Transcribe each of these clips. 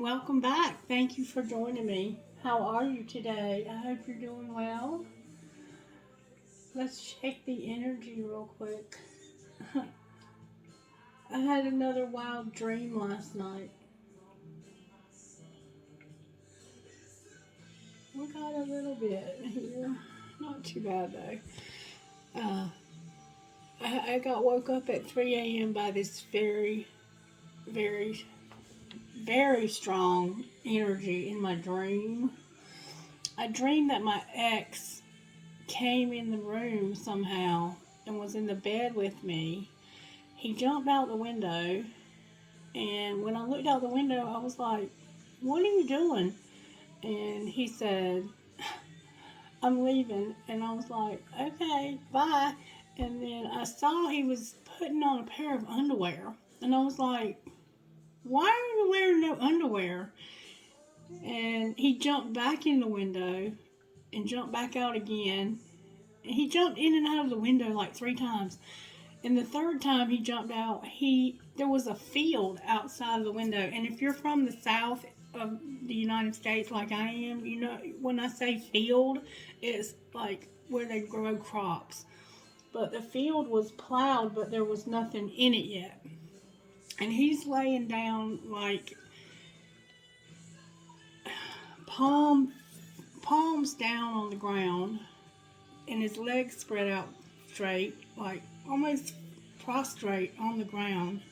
welcome back. Thank you for joining me. How are you today? I hope you're doing well. Let's check the energy real quick. I had another wild dream last night. We got a little bit here. Not too bad though. I got woke up at 3 a.m. by this very, very, very strong energy in my dream. I dreamed that my ex came in the room somehow and was in the bed with me. He jumped out the window, and when I looked out the window, I was like, "What are you doing?" And he said, "I'm leaving." And I was like, "Okay, bye." And then I saw he was putting on a pair of underwear, and I was like, "Why are you wearing no underwear?" And he jumped back in the window and jumped back out again. And he jumped in and out of the window like 3 times. And the third time he jumped out, there was a field outside of the window. And if you're from the south of the United States like I am, you know, when I say field, it's like where they grow crops. But the field was plowed, but there was nothing in it yet. And he's laying down like palms down on the ground, and his legs spread out straight, like almost prostrate on the ground.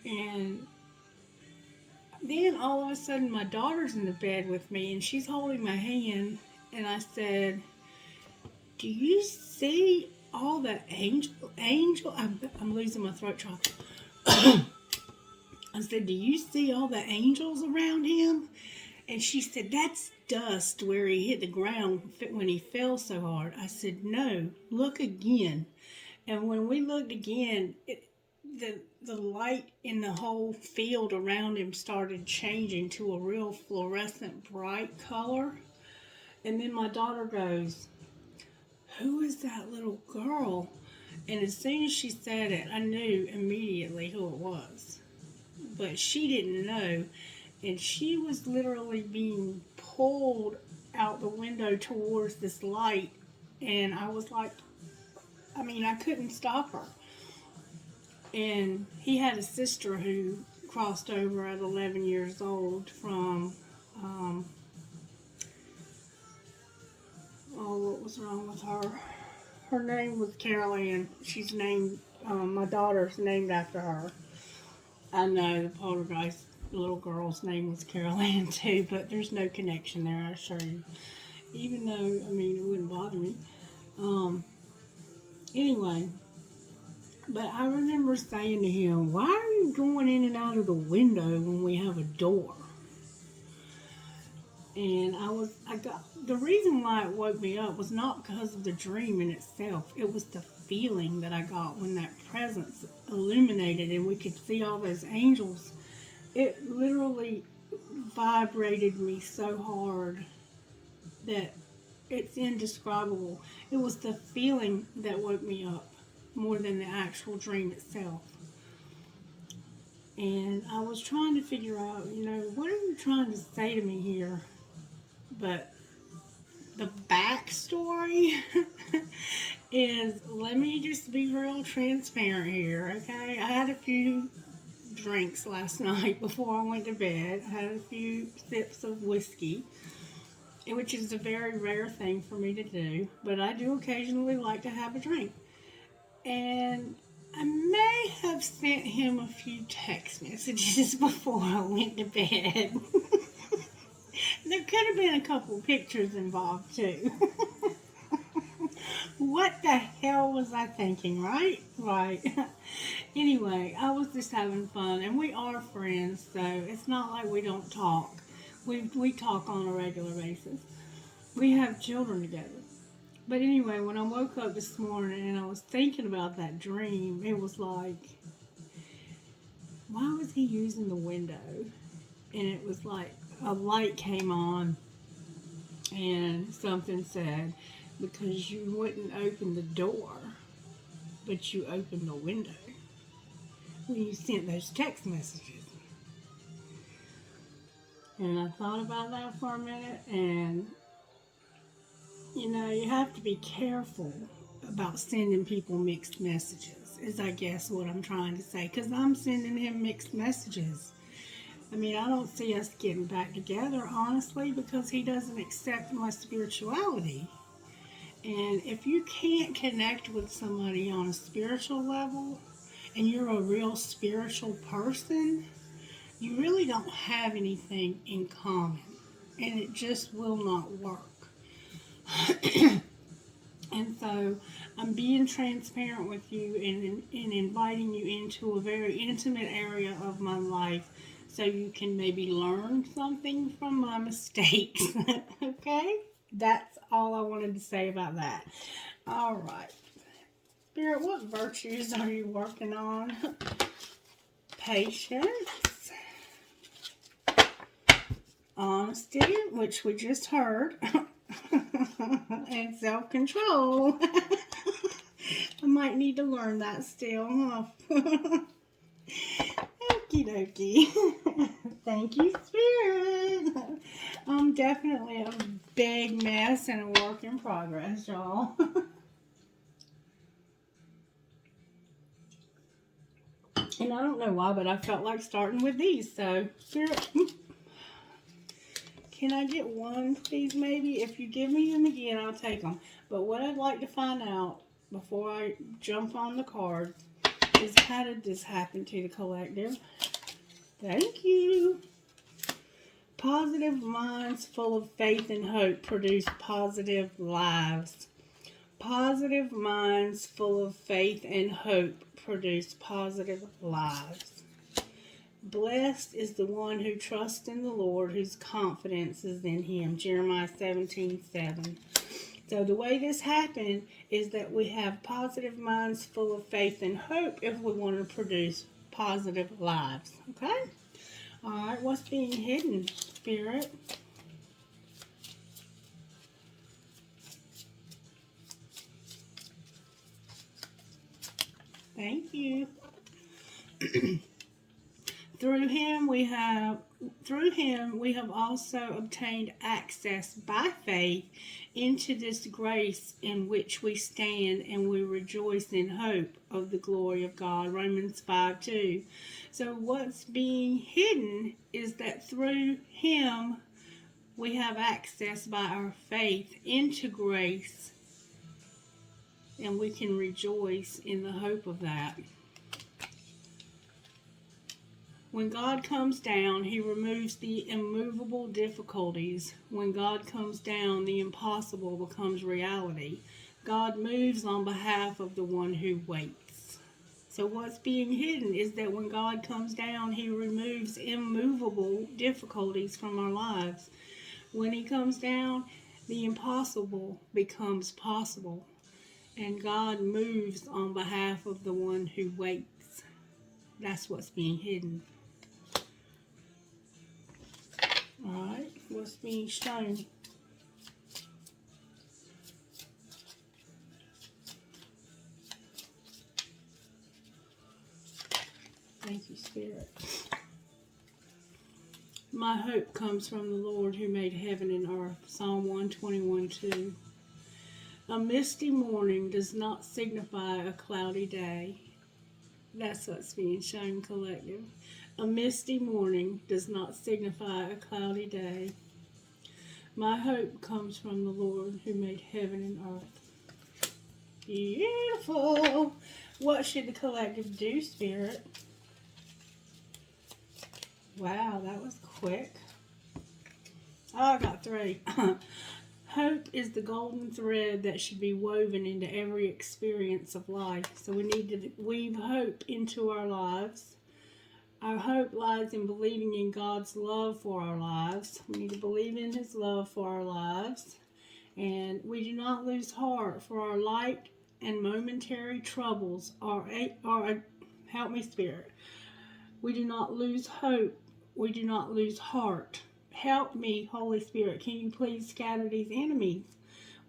And then all of a sudden my daughter's in the bed with me, and she's holding my hand, and I said, "Do you see all the angel I'm losing my throat chocolate." I said, "Do you see all the angels around him?" And she said, "That's dust where he hit the ground when he fell so hard." I said, "No, look again." And when we looked again, the light in the whole field around him started changing to a real fluorescent bright color. And then my daughter goes, "Who is that little girl?" And as soon as she said it, I knew immediately who it was. But she didn't know. And she was literally being pulled out the window towards this light. And I was like, I couldn't stop her. And he had a sister who crossed over at 11 years old from, what was wrong with her? Her name was Carol Ann. She's named, my daughter's named after her. I know the poltergeist little girl's name was Carol Ann too, but there's no connection there, I assure you. Even though, it wouldn't bother me. Anyway, but I remember saying to him, "Why are you going in and out of the window when we have a door?" And the reason why it woke me up was not because of the dream in itself. It was the feeling that I got when that presence illuminated and we could see all those angels. It literally vibrated me so hard that it's indescribable. It was the feeling that woke me up more than the actual dream itself. And I was trying to figure out, what are you trying to say to me here? But the backstory is, let me just be real transparent here, okay? I had a few drinks last night before I went to bed. I had a few sips of whiskey, which is a very rare thing for me to do, but I do occasionally like to have a drink. And I may have sent him a few text messages before I went to bed. There could have been a couple pictures involved too. What the hell was I thinking, right? Right. Anyway, I was just having fun, and we are friends, so it's not like we don't talk. We talk on a regular basis. We have children together. But anyway, when I woke up this morning and I was thinking about that dream, it was like, why was he using the window? And it was like a light came on and something said, "Because you wouldn't open the door, but you opened the window when you sent those text messages." And I thought about that for a minute, and you have to be careful about sending people mixed messages, is I guess what I'm trying to say, because I'm sending him mixed messages. I mean, I don't see us getting back together, honestly, because he doesn't accept my spirituality. And if you can't connect with somebody on a spiritual level, and you're a real spiritual person, you really don't have anything in common. And it just will not work. And so I'm being transparent with you and inviting you into a very intimate area of my life so you can maybe learn something from my mistakes. Okay? That's all I wanted to say about that. All right. Spirit, what virtues are you working on? Patience. Honesty, which we just heard. And self-control. I might need to learn that still, huh? Okie dokie. Thank you, Spirit. I'm definitely a big mess and a work in progress, y'all. And I don't know why, but I felt like starting with these. So, Spirit, can I get one, please, maybe? If you give me them again, I'll take them. But what I'd like to find out before I jump on the card is, how did this happen to the collective? Thank you. Positive minds full of faith and hope produce positive lives. Positive minds full of faith and hope produce positive lives. Blessed is the one who trusts in the Lord, whose confidence is in him. Jeremiah 17:7. So the way this happened is that we have positive minds full of faith and hope if we want to produce positive lives. Okay? All right, what's being hidden, Spirit? Thank you. Through him we have also obtained access by faith into this grace in which we stand, and we rejoice in hope of the glory of God. Romans 5:2. So what's being hidden is that through him we have access by our faith into grace, and we can rejoice in the hope of that. When God comes down, he removes the immovable difficulties. When God comes down, the impossible becomes reality. God moves on behalf of the one who waits. So what's being hidden is that when God comes down, he removes immovable difficulties from our lives. When he comes down, the impossible becomes possible. And God moves on behalf of the one who waits. That's what's being hidden. Alright, what's being shown? Thank you, Spirit. My hope comes from the Lord who made heaven and earth. Psalm 121:2. A misty morning does not signify a cloudy day. That's what's being shown, collective. A misty morning does not signify a cloudy day. My hope comes from the Lord who made heaven and earth. Beautiful. What should the collective do, Spirit? Wow, that was quick. Oh, I got 3. Hope is the golden thread that should be woven into every experience of life. So we need to weave hope into our lives. Our hope lies in believing in God's love for our lives. We need to believe in his love for our lives. And we do not lose heart, for our light and momentary troubles are help me, Spirit. We do not lose hope. We do not lose heart. Help me, Holy Spirit. Can you please scatter these enemies?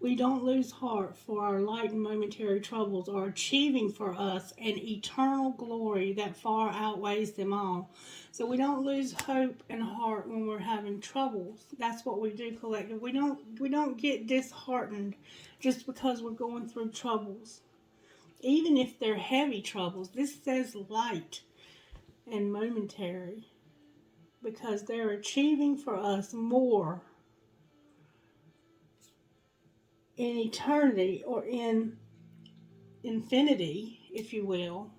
We don't lose heart, for our light and momentary troubles are achieving for us an eternal glory that far outweighs them all. So we don't lose hope and heart when we're having troubles. That's what we do, collective. We don't get disheartened just because we're going through troubles. Even if they're heavy troubles. This says light and momentary, because they're achieving for us more in eternity, or in infinity, if you will.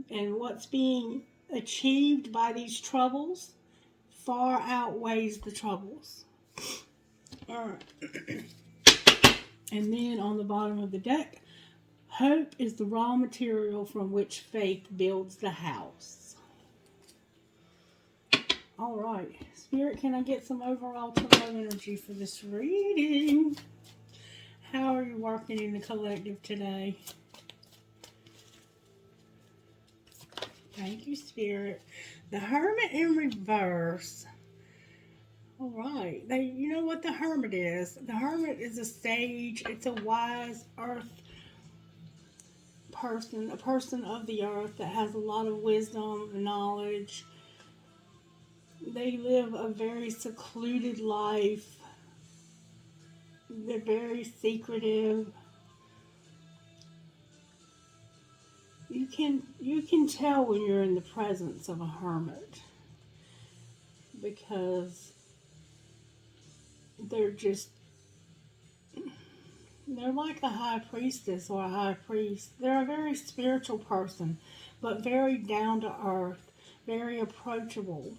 And what's being achieved by these troubles far outweighs the troubles. All right. And then on the bottom of the deck, hope is the raw material from which faith builds the house. All right. Spirit, can I get some overall tarot energy for this reading? How are you working in the collective today? Thank you, Spirit. The Hermit in reverse. All right. You know what the Hermit is? The Hermit is a sage. It's a wise earth person, a person of the earth that has a lot of wisdom and knowledge. They live a very secluded life. They're very secretive. You can tell when you're in the presence of a hermit, because they're like a high priestess or a high priest. They're a very spiritual person, but very down to earth, very approachable.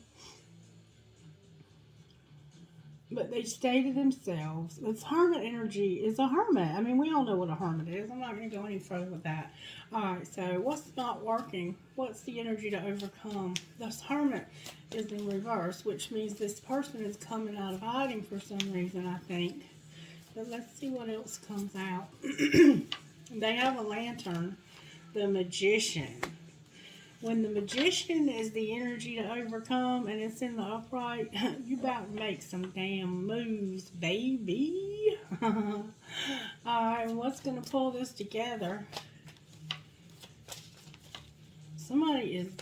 But they stay to themselves. This hermit energy is a hermit. I mean, we all know what a hermit is. I'm not going to go any further with that. Alright, so what's not working? What's the energy to overcome? This hermit is in reverse, which means this person is coming out of hiding for some reason, I think. But let's see what else comes out. They have a lantern. The Magician. When the Magician is the energy to overcome and it's in the upright, you about to make some damn moves, baby. Alright, what's going to pull this together? Somebody is...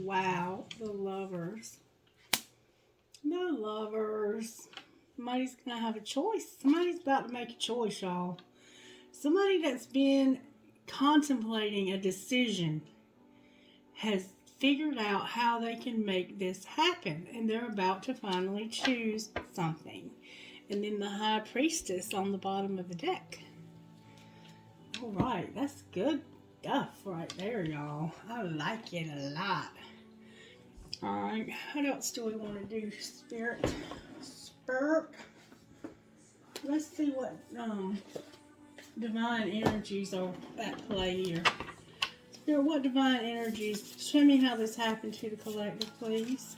Wow, the Lovers. The Lovers. Somebody's going to have a choice. Somebody's about to make a choice, y'all. Somebody that's been contemplating a decision has figured out how they can make this happen, and they're about to finally choose something. And then the High Priestess on the bottom of the deck. Alright, that's good stuff right there, y'all. I like it a lot. Alright, what else do we want to do, Spirit? Let's see what divine energies are at play here. Spirit, what divine energies? Show me how this happened to the collective, please.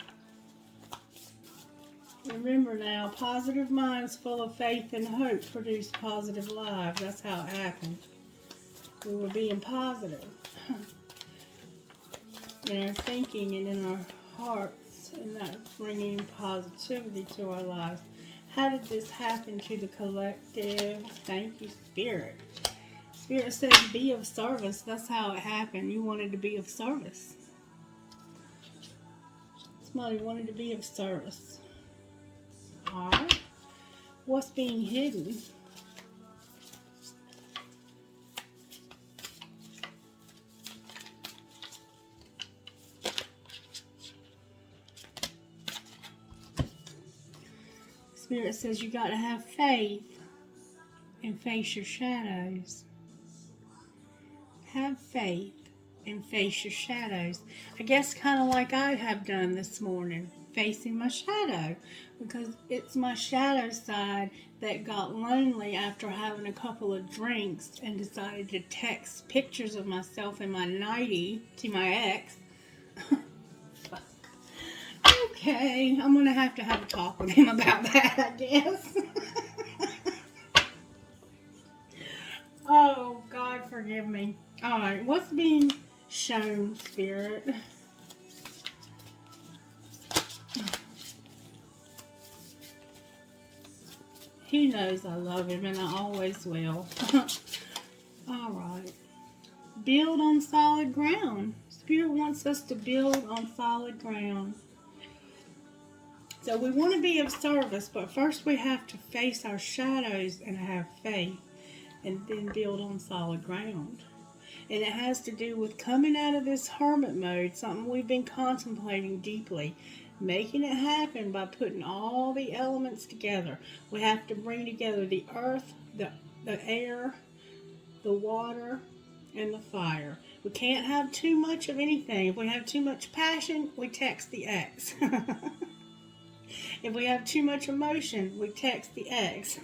Remember now, positive minds full of faith and hope produce positive lives. That's how it happened. We were being positive in our thinking and in our hearts, and that's bringing positivity to our lives. How did this happen to the collective? Thank you, Spirit. Spirit said be of service. That's how it happened. You wanted to be of service. Somebody wanted to be of service. Alright. What's being hidden? Spirit says you got to have faith and face your shadows. Have faith and face your shadows. I guess kind of like I have done this morning, facing my shadow, because it's my shadow side that got lonely after having a couple of drinks and decided to text pictures of myself in my nightie to my ex. Okay, I'm going to have a talk with him about that, I guess. Oh, God forgive me. Alright, what's being shown, Spirit? He knows I love him, and I always will. All right. Build on solid ground. Spirit wants us to build on solid ground. So we want to be of service, but first we have to face our shadows and have faith, and then build on solid ground. And it has to do with coming out of this hermit mode, something we've been contemplating deeply, making it happen by putting all the elements together. We have to bring together the earth, the air, the water, and the fire. We can't have too much of anything. If we have too much passion, we text the ex. If we have too much emotion, we text the ex.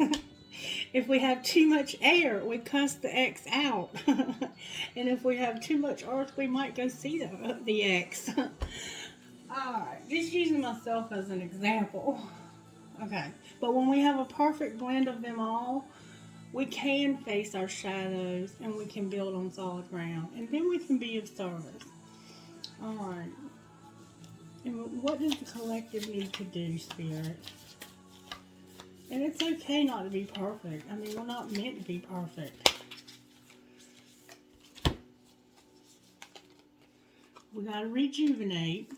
If we have too much air, we cuss the ex out. And if we have too much earth, we might go see the ex. Alright, just using myself as an example. Okay, but when we have a perfect blend of them all, we can face our shadows and we can build on solid ground. And then we can be of service. Alright. And what does the collective need to do, Spirit? And it's okay not to be perfect. I mean, we're not meant to be perfect. We got to rejuvenate.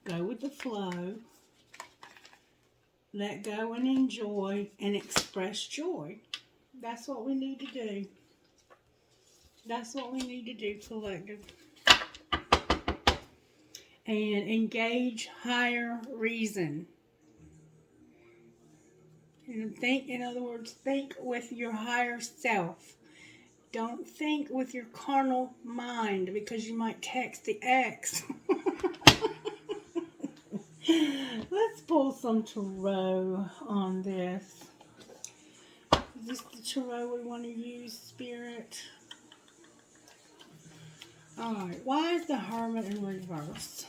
Go with the flow. Let go and enjoy and express joy. That's what we need to do. That's what we need to do, collective. And engage higher reason. And think, in other words, think with your higher self. Don't think with your carnal mind, because you might text the ex. Let's pull some tarot on this. Is this the tarot we want to use, Spirit? Alright, why is the Hermit in reverse?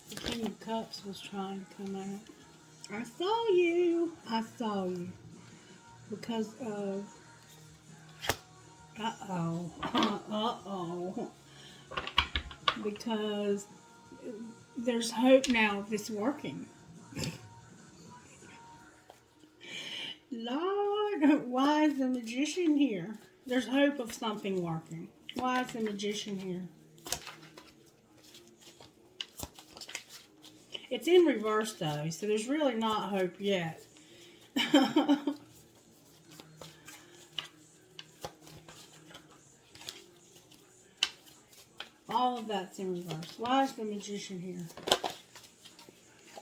The King of Cups was trying to come out. I saw you. I saw you. Because of... Uh-oh. Uh-oh. Because there's hope now of this working. Lord, why is the Magician here? There's hope of something working. Why is the Magician here? It's in reverse, though, so there's really not hope yet. All of that's in reverse. Why is the Magician here?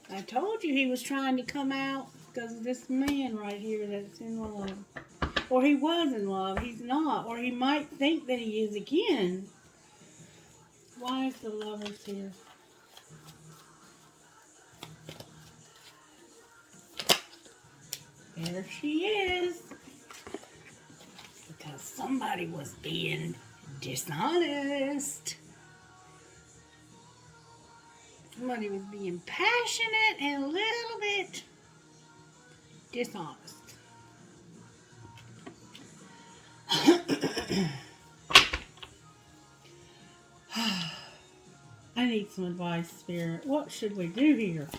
I told you he was trying to come out because of this man right here that's in love. Or he was in love. He's not. Or he might think that he is again. Why is the Lovers here? There she is. Because somebody was being dishonest. Somebody was being passionate and a little bit dishonest. I need some advice, Spirit. What should we do here?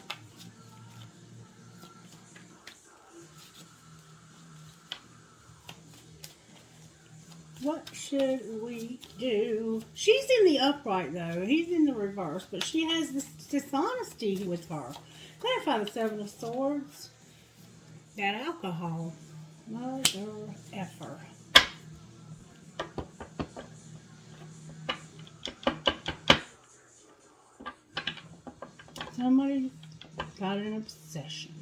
What should we do? She's in the upright, though. He's in the reverse, but she has this dishonesty with her. Clarify the Seven of Swords. That alcohol. Mother effer. Somebody got an obsession.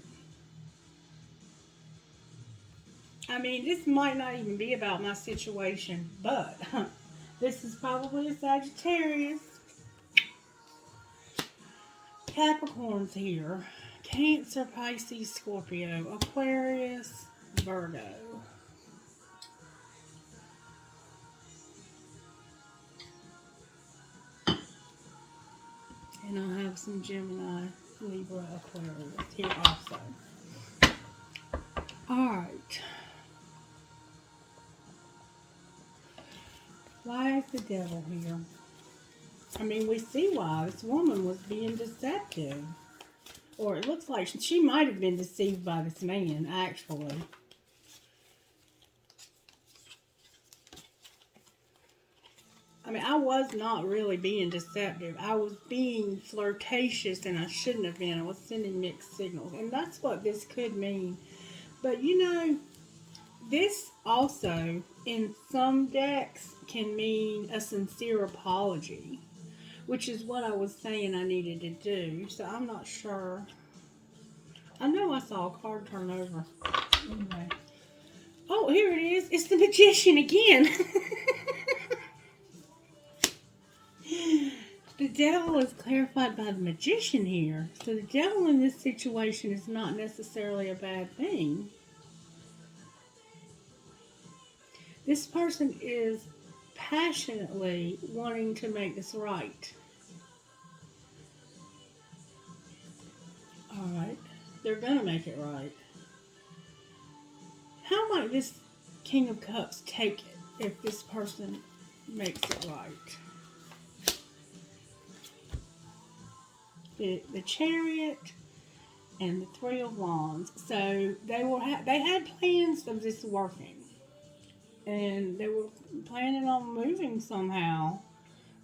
I mean, this might not even be about my situation, but this is probably a Sagittarius. Capricorn's here. Cancer, Pisces, Scorpio, Aquarius, Virgo. And I'll have some Gemini, Libra, Aquarius here also. Alright. Why is the devil here? I mean, we see why this woman was being deceptive. Or it looks like she might have been deceived by this man, actually. I mean, I was not really being deceptive. I was being flirtatious, and I shouldn't have been. I was sending mixed signals. And that's what this could mean. But, you know, this also, in some decks, can mean a sincere apology, which is what I was saying I needed to do. So I'm not sure. I know I saw a card turn over. Anyway. Oh, here it is. It's the Magician again. The devil is clarified by the Magician here. So the devil in this situation is not necessarily a bad thing. This person is passionately wanting to make this right. Alright. They're going to make it right. How might this King of Cups take it if this person makes it right? The Chariot and the Three of Wands. So they had plans of this working. And they were planning on moving somehow.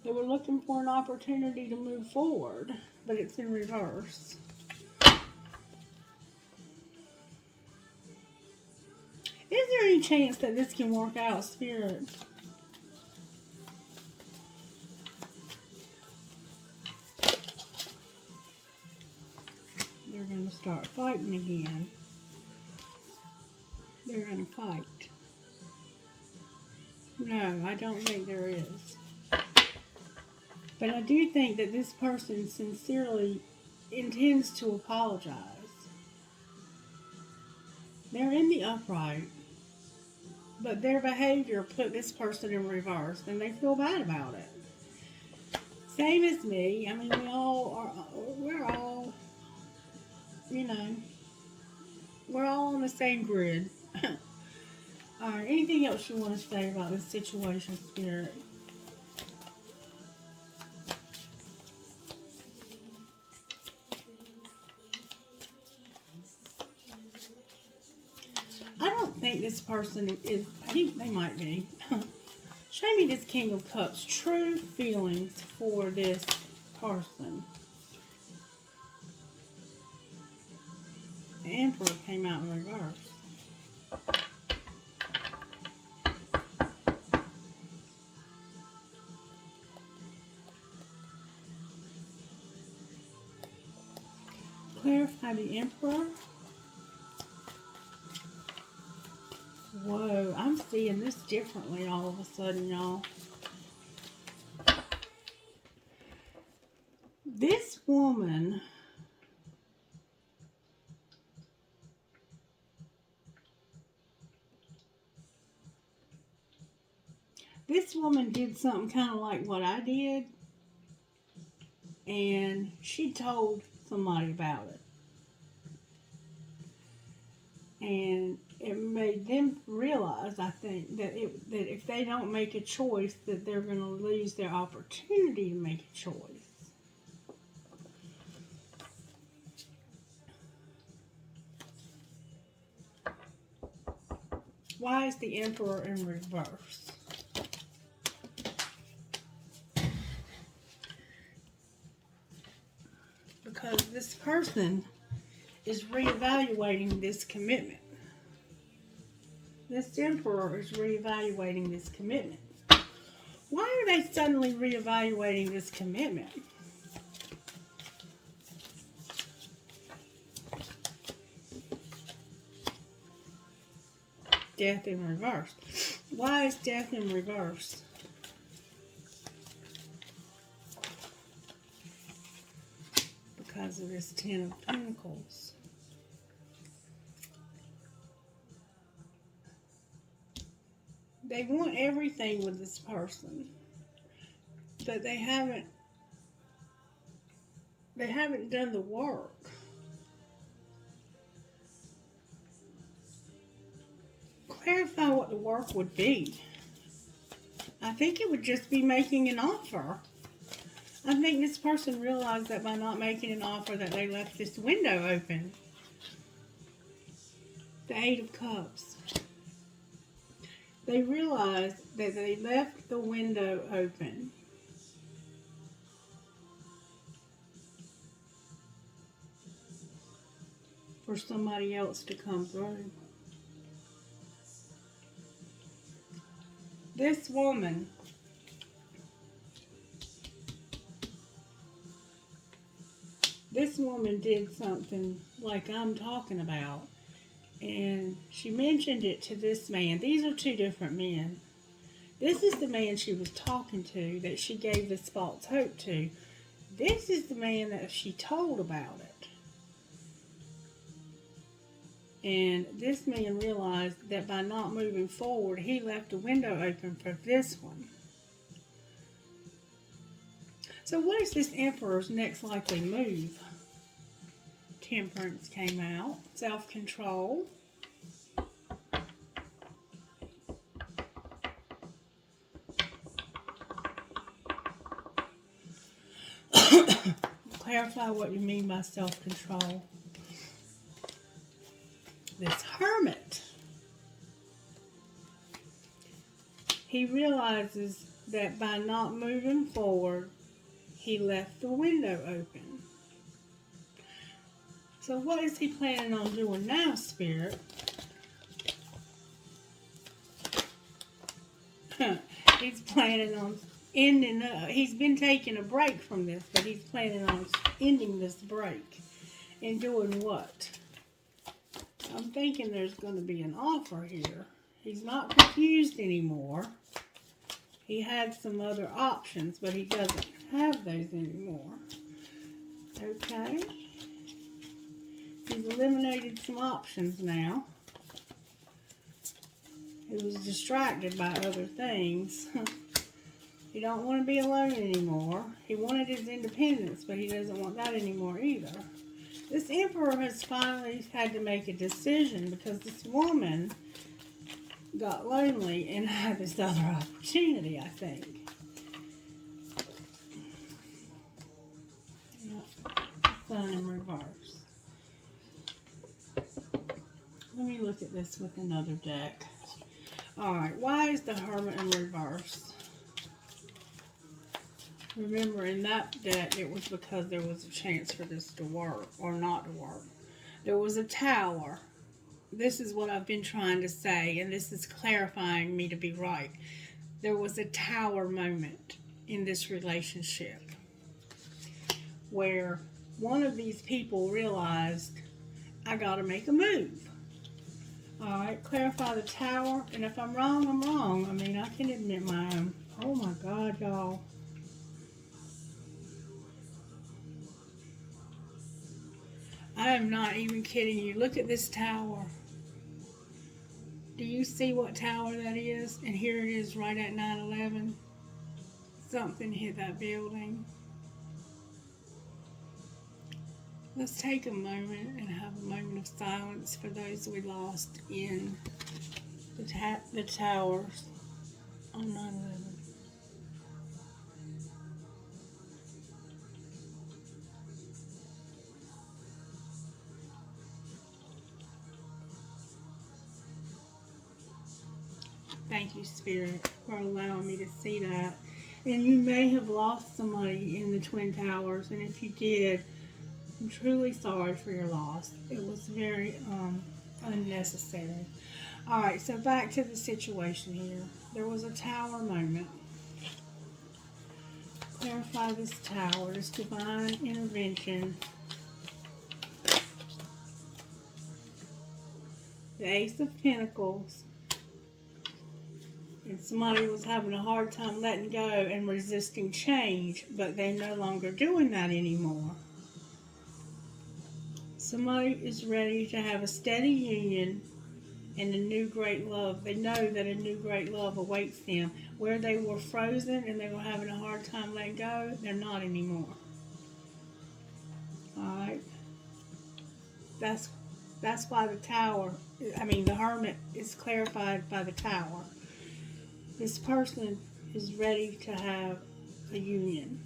They were looking for an opportunity to move forward. But it's in reverse. Is there any chance that this can work out, Spirit? They're going to start fighting again. They're going to fight. No, I don't think there is. But I do think that this person sincerely intends to apologize. They're in the upright, but their behavior put this person in reverse, and they feel bad about it. Same as me. I mean, we're all, you know, we're all on the same grid. Alright, anything else you want to say about this situation, Spirit? I don't think this person is, they might be. Show me this King of Cups, true feelings for this person. The Emperor came out in reverse. Clarify the Emperor. Whoa, I'm seeing this differently all of a sudden, y'all. This woman did something kind of like what I did, and she told somebody about it. And it made them realize, I think, that if they don't make a choice, that they're going to lose their opportunity to make a choice. Why is the Emperor in reverse? Because this person is reevaluating this commitment. This Emperor is reevaluating this commitment. Why are they suddenly reevaluating this commitment? Death in reverse. Why is death in reverse? Because of this Ten of Pentacles. They want everything with this person, but they haven't done the work. Clarify what the work would be. I think it would just be making an offer. I think this person realized that by not making an offer that they left this window open. The Eight of Cups. They realized that they left the window open. For somebody else to come through. This woman did something like I'm talking about, and she mentioned it to this man. These are two different men. This is the man she was talking to that she gave this false hope to. This is the man that she told about it. And this man realized that by not moving forward, he left a window open for this one. So what is this Emperor's next likely move? Temperance came out. Self-control. Clarify what you mean by self-control. This Hermit. He realizes that by not moving forward, he left the window open. So what is he planning on doing now, Spirit? He's planning on ending up. He's been taking a break from this, but he's planning on ending this break. And doing what? I'm thinking there's going to be an offer here. He's not confused anymore. He had some other options, but he doesn't have those anymore. Okay. He's eliminated some options now. He was distracted by other things. He don't want to be alone anymore. He wanted his independence, but he doesn't want that anymore either. This Emperor has finally had to make a decision because this woman got lonely and had this other opportunity, I think. Sun in reverse. Let me look at this with another deck. Alright, why is the Hermit in reverse? Remember, in that deck, it was because there was a chance for this to work or not to work. There was a Tower. This is what I've been trying to say, and this is clarifying me to be right. There was a Tower moment in this relationship where one of these people realized, I got to make a move. Alright, clarify the Tower, and if I'm wrong, I'm wrong. I mean, I can admit my own. Oh my God, y'all. I am not even kidding you. Look at this tower. Do you see what tower that is? And here it is right at 9/11. Something hit that building. Let's take a moment and have a moment of silence for those we lost in the towers on 9/11. Thank you, Spirit, for allowing me to see that. And you may have lost somebody in the Twin Towers, and if you did, I'm truly sorry for your loss. It was very unnecessary. Alright, so back to the situation here. There was a Tower moment. Clarify this Tower, this divine intervention. The Ace of Pentacles. And somebody was having a hard time letting go and resisting change, but they're no longer doing that anymore. Somebody is ready to have a steady union and a new great love. They know that a new great love awaits them. Where they were frozen and they were having a hard time letting go, they're not anymore. Alright? That's why the Hermit is clarified by the Tower. This person is ready to have a union.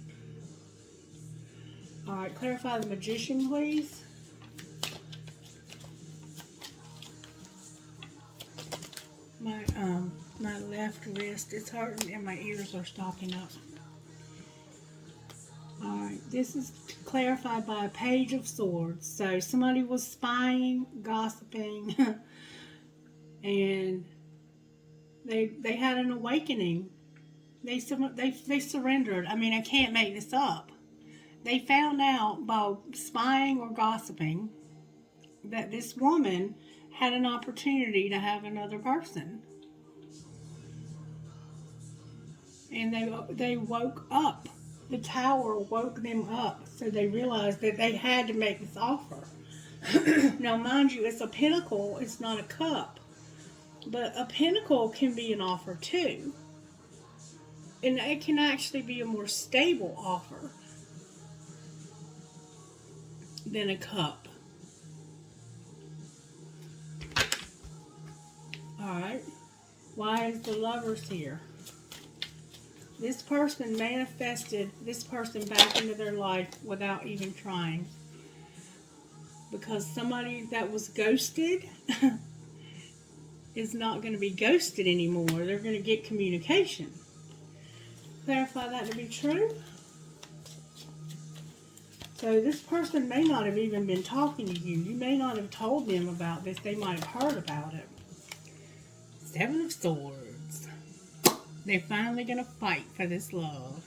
Alright, clarify the Magician, please. My left wrist is hurting and my ears are stopping up. Alright, this is clarified by a Page of Swords. So somebody was spying, gossiping, and they had an awakening. They surrendered. I mean, I can't make this up. They found out by spying or gossiping that this woman had an opportunity to have another person. And they woke up. The tower woke them up, so they realized that they had to make this offer. Now, mind you, it's a pentacle, it's not a cup. But a pentacle can be an offer too. And it can actually be a more stable offer than a cup. Alright, why is the Lovers here? This person manifested this person back into their life without even trying. Because somebody that was ghosted is not going to be ghosted anymore. They're going to get communication. Clarify that to be true. So this person may not have even been talking to you. You may not have told them about this. They might have heard about it. Seven of Swords. They're finally going to fight for this love.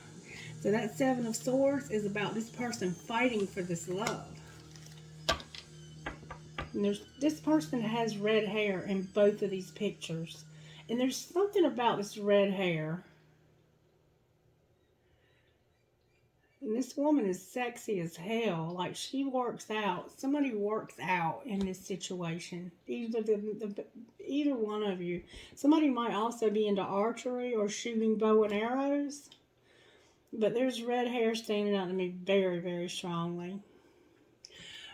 So that Seven of Swords is about this person fighting for this love. And this person has red hair in both of these pictures. And there's something about this red hair. And this woman is sexy as hell. Like, she works out. Somebody works out in this situation. Either one of you. Somebody might also be into archery or shooting bow and arrows. But there's red hair standing out to me very, very strongly.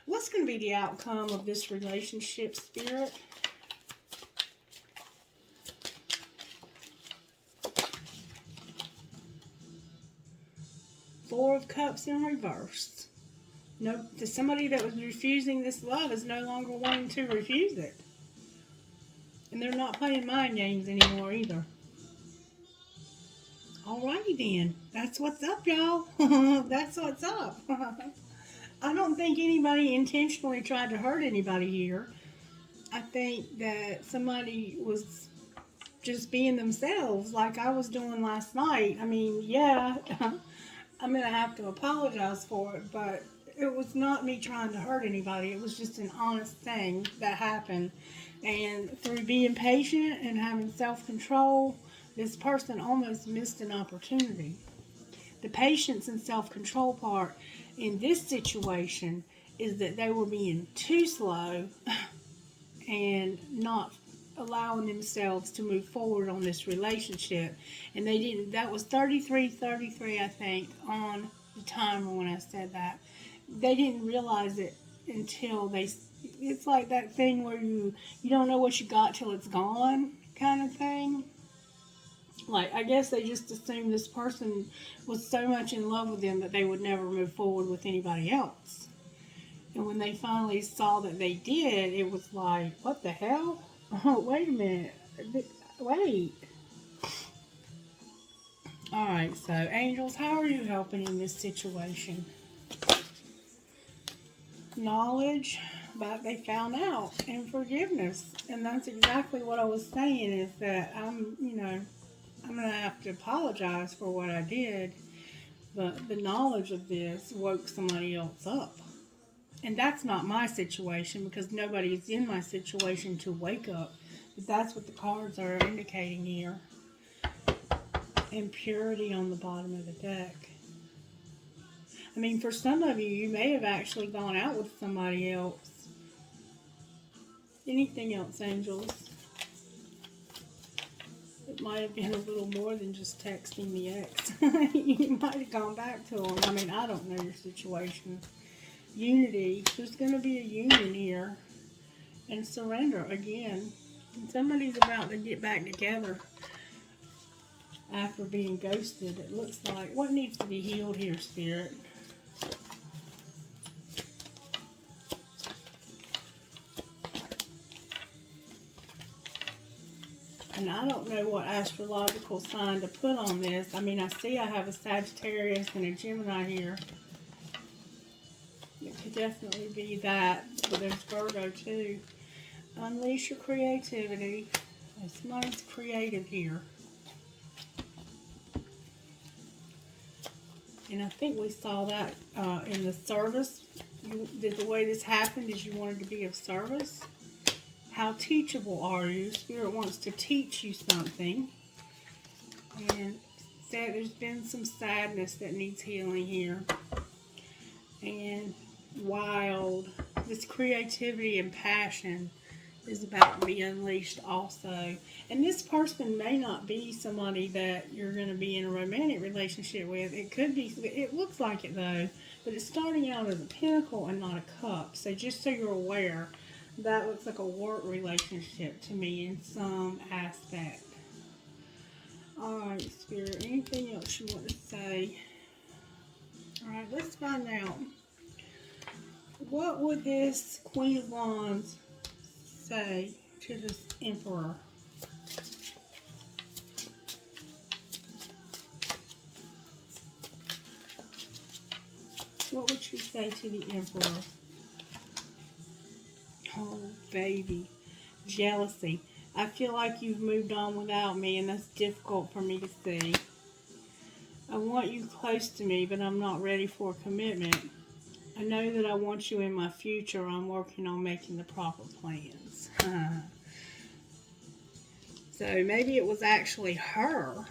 What's going to be the outcome of this relationship, Spirit? Four of Cups in reverse. No, somebody that was refusing this love is no longer wanting to refuse it. And they're not playing mind games anymore either. Alrighty then. That's what's up, y'all. That's what's up. I don't think anybody intentionally tried to hurt anybody here. I think that somebody was just being themselves like I was doing last night. I mean, yeah, I'm going to have to apologize for it, but it was not me trying to hurt anybody. It was just an honest thing that happened. And through being patient and having self-control, this person almost missed an opportunity. The patience and self-control part in this situation is that they were being too slow and not allowing themselves to move forward on this relationship. And they didn't. That was 33, I think, on the timer when I said that. They didn't realize it until it's like that thing where you don't know what you got till it's gone kind of thing. Like, I guess they just assumed this person was so much in love with them that they would never move forward with anybody else. And when they finally saw that they did, it was like, what the hell? Oh, wait a minute. Wait. Alright, so angels, how are you helping in this situation? Knowledge, but they found out, and forgiveness. And that's exactly what I was saying, is that I'm going to have to apologize for what I did, but the knowledge of this woke somebody else up. And that's not my situation, because nobody is in my situation to wake up. But that's what the cards are indicating here. And purity on the bottom of the deck. I mean, for some of you, you may have actually gone out with somebody else. Anything else, angels? It might have been a little more than just texting the ex. You might have gone back to him. I mean, I don't know your situation. Unity. There's going to be a union here. And surrender again. And somebody's about to get back together. after being ghosted. It looks like, what needs to be healed here, Spirit? And I don't know what astrological sign to put on this. I mean, I see I have a Sagittarius and a Gemini here. It could definitely be that, but there's Virgo too. Unleash your creativity. Somebody's creative here. And I think we saw that in the service. The way this happened is you wanted to be of service. How teachable are you? Spirit wants to teach you something. And there's been some sadness that needs healing here. And wild. This creativity and passion is about to be unleashed also. And this person may not be somebody that you're going to be in a romantic relationship with. It could be, it looks like it though, but it's starting out as a pentacle and not a cup. So just so you're aware, that looks like a work relationship to me in some aspect. Alright, Spirit, anything else you want to say? Alright, let's find out. What would this Queen of Wands say to this Emperor? What would you say to the Emperor? Oh, baby. Jealousy. I feel like you've moved on without me, and that's difficult for me to see. I want you close to me, but I'm not ready for a commitment. I know that I want you in my future. I'm working on making the proper plans. So maybe it was actually her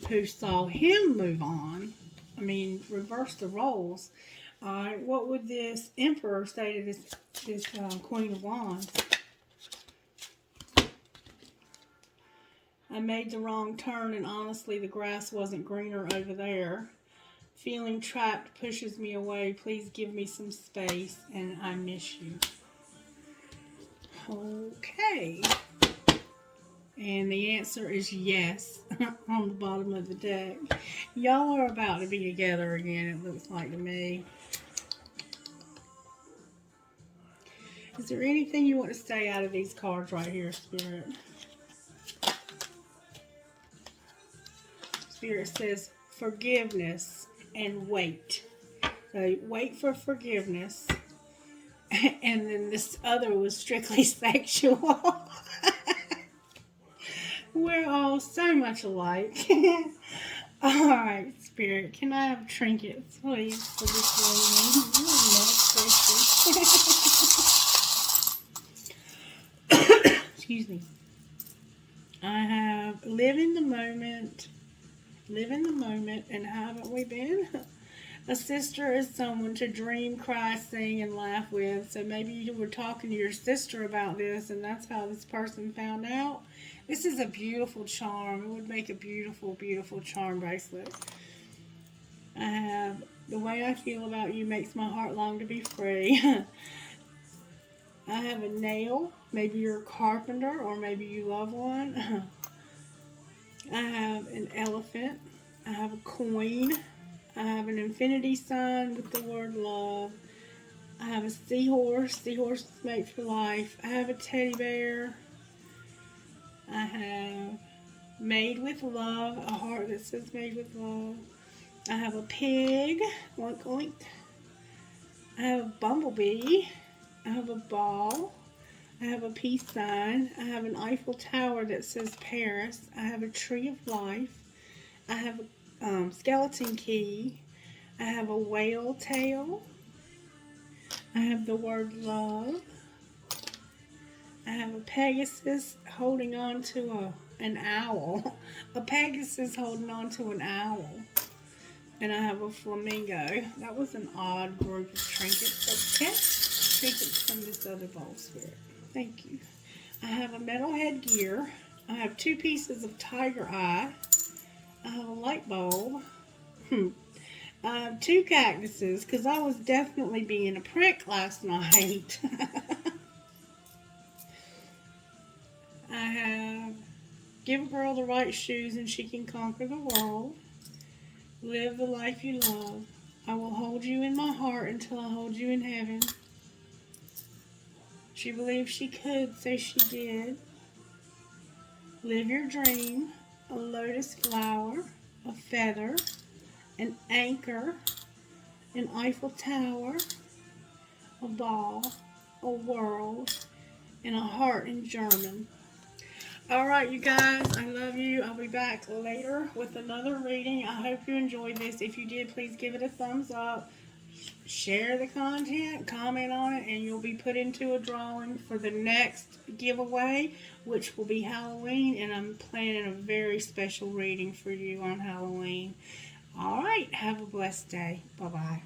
who saw him move on. I mean, reverse the roles. Alright, what would this Emperor say to this Queen of Wands? I made the wrong turn, and honestly, the grass wasn't greener over there. Feeling trapped pushes me away. Please give me some space, and I miss you. Okay. And the answer is yes on the bottom of the deck. Y'all are about to be together again, it looks like to me. Is there anything you want to say out of these cards right here, Spirit? Spirit says forgiveness and wait. So wait for forgiveness. And then this other was strictly sexual. We're all so much alike. Alright, Spirit, can I have trinkets, please, for this lady? Excuse me. I have live in the moment, and haven't we been? A sister is someone to dream, cry, sing, and laugh with. So maybe you were talking to your sister about this, and that's how this person found out. This is a beautiful charm. It would make a beautiful, beautiful charm bracelet. I have the way I feel about you makes my heart long to be free. I have a nail. Maybe you're a carpenter, or maybe you love one. I have an elephant. I have a coin. I have an infinity sign with the word love. I have a seahorse. Seahorse is made for life. I have a teddy bear. I have made with love. A heart that says made with love. I have a pig. Oink, oink. I have a bumblebee. I have a ball. I have a peace sign. I have an Eiffel Tower that says Paris. I have a tree of life. I have a skeleton key. I have a whale tail. I have the word love. I have a Pegasus holding on to an owl. A Pegasus holding on to an owl. And I have a flamingo. That was an odd group of trinkets. Okay. Trinkets from this other bowl, Spirit. Thank you. I have a metal headgear. I have 2 pieces of tiger eye. I have a light bulb. I have 2 cactuses because I was definitely being a prick last night. Give a girl the right shoes and she can conquer the world. Live the life you love. I will hold you in my heart until I hold you in heaven. She believed she could, so she did. Live your dream. A lotus flower, a feather, an anchor, an Eiffel Tower, a ball, a world, and a heart in German. Alright, you guys, I love you. I'll be back later with another reading. I hope you enjoyed this. If you did, please give it a thumbs up. Share the content, comment on it, and you'll be put into a drawing for the next giveaway, which will be Halloween, and I'm planning a very special reading for you on Halloween. Alright, have a blessed day. Bye-bye.